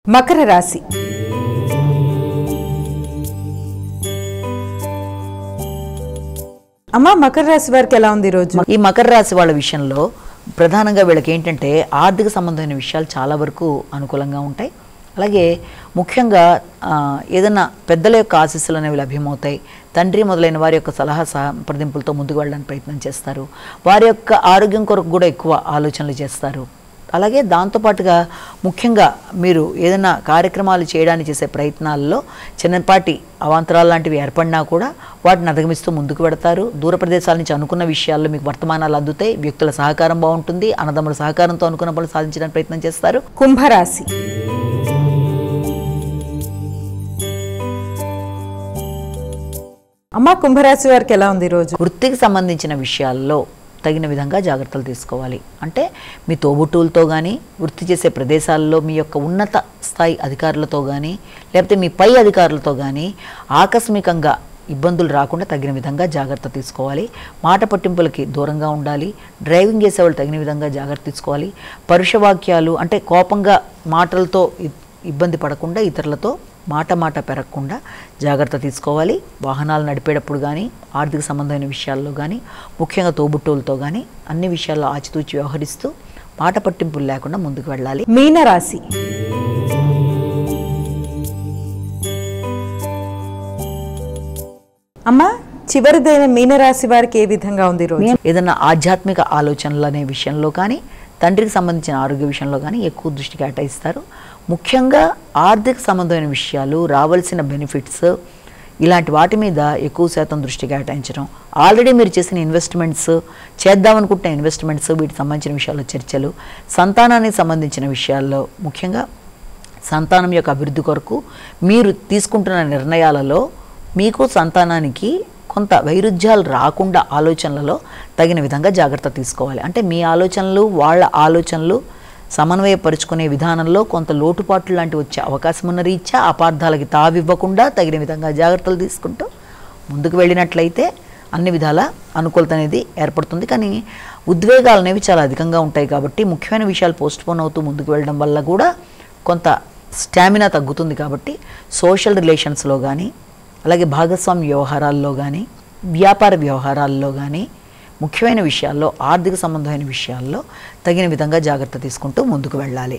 మకర రాశి అమ్మ మకర రాశి వారికి ఎలా ఉంది రోజు? ఈ మకర రాశి వాళ్ళ విషయంలో ప్రధానంగా వీళ్ళకి ఏంటంటే ఆర్థిక సంబంధమైన విషయాలు చాలా వరకు అనుకూలంగా ఉంటాయి. అలాగే ముఖ్యంగా ఏదైనా పెద్దల యొక్క ఆశీస్సులు అనేవి లభ్యమవుతాయి. తండ్రి మొదలైన వారి యొక్క సలహా సంప్రదింపులతో ముందుకు వెళ్ళడానికి ప్రయత్నం చేస్తారు. వారి యొక్క ఆరోగ్యం కొరకు కూడా ఎక్కువ ఆలోచనలు చేస్తారు. అలాగే దాంతోపాటుగా ముఖ్యంగా మీరు ఏదైనా కార్యక్రమాలు చేయడానికి చేసే ప్రయత్నాల్లో చిన్నపాటి అవాంతరాలు లాంటివి ఏర్పడినా కూడా వాటిని అధిగమిస్తూ ముందుకు పెడతారు. దూర ప్రదేశాల నుంచి అనుకున్న విషయాల్లో మీకు వర్తమానాలు అందుతాయి. వ్యక్తుల సహకారం బాగుంటుంది. అన్నదమ్ముల సహకారంతో అనుకున్న పనులు సాధించడానికి ప్రయత్నం చేస్తారు. కుంభరాశి అమ్మ కుంభరాశి వారికి ఎలా ఉంది రోజు? వృత్తికి సంబంధించిన విషయాల్లో తగిన విధంగా జాగ్రత్తలు తీసుకోవాలి. అంటే మీ తోబుట్టువులతో కానీ, వృత్తి చేసే ప్రదేశాల్లో మీ యొక్క ఉన్నత స్థాయి అధికారులతో కానీ, లేకపోతే మీ పై అధికారులతో కానీ ఆకస్మికంగా ఇబ్బందులు రాకుండా తగిన విధంగా జాగ్రత్త తీసుకోవాలి. మాట పట్టింపులకి దూరంగా ఉండాలి. డ్రైవింగ్ చేసేవాళ్ళు తగిన విధంగా జాగ్రత్త తీసుకోవాలి. పరుష వాక్యాలు అంటే కోపంగా మాటలతో ఇబ్బంది పడకుండా ఇతరులతో మాట పెరగకుండా జాగ్రత్త తీసుకోవాలి. వాహనాలు నడిపేటప్పుడు కానీ, ఆర్థిక సంబంధమైన విషయాల్లో కానీ, ముఖ్యంగా తోబుట్టువులతో కానీ అన్ని విషయాల్లో ఆచితూచి వ్యవహరిస్తూ మాట పట్టింపులు లేకుండా ముందుకు వెళ్ళాలి. మీనరాశి అమ్మ చివరిదైన మీనరాశి వారికి ఏ విధంగా ఉంది రోజు? ఏదైనా ఆధ్యాత్మిక ఆలోచనలు అనే విషయంలో కానీ, తండ్రికి సంబంధించిన ఆరోగ్య విషయంలో కానీ ఎక్కువ దృష్టి కేటాయిస్తారు. ముఖ్యంగా ఆర్థిక సంబంధమైన విషయాలు, రావాల్సిన బెనిఫిట్స్ ఇలాంటి వాటి మీద ఎక్కువ శాతం దృష్టి కేటాయించడం, ఆల్రెడీ మీరు చేసిన ఇన్వెస్ట్మెంట్స్, చేద్దామనుకుంటున్న ఇన్వెస్ట్మెంట్స్, వీటికి సంబంధించిన విషయాల్లో చర్చలు, సంతానానికి సంబంధించిన విషయాల్లో ముఖ్యంగా సంతానం యొక్క అభివృద్ధి కొరకు మీరు తీసుకుంటున్న నిర్ణయాలలో మీకు సంతానానికి కొంత వైరుధ్యాలు రాకుండా ఆలోచనలలో తగిన విధంగా జాగ్రత్త తీసుకోవాలి. అంటే మీ ఆలోచనలు వాళ్ళ ఆలోచనలు సమన్వయపరుచుకునే విధానంలో కొంత లోటుపాట్లు లాంటివి వచ్చే అవకాశం ఉన్న రీత్యా అపార్థాలకి తావివ్వకుండా తగిన విధంగా జాగ్రత్తలు తీసుకుంటూ ముందుకు వెళ్ళినట్లయితే అన్ని విధాల అనుకూలత అనేది ఏర్పడుతుంది. కానీ ఉద్వేగాలు అనేవి చాలా అధికంగా ఉంటాయి కాబట్టి ముఖ్యమైన విషయాలు పోస్ట్పోన్ అవుతూ ముందుకు వెళ్ళడం వల్ల కూడా కొంత స్టామినా తగ్గుతుంది. కాబట్టి సోషల్ రిలేషన్స్లో కానీ, అలాగే భాగస్వామ్య వ్యవహారాల్లో కానీ, వ్యాపార వ్యవహారాల్లో కానీ, ముఖ్యమైన విషయాల్లో ఆర్థిక సంబంధమైన విషయాల్లో తగిన విధంగా జాగ్రత్త తీసుకుంటూ ముందుకు వెళ్ళాలి.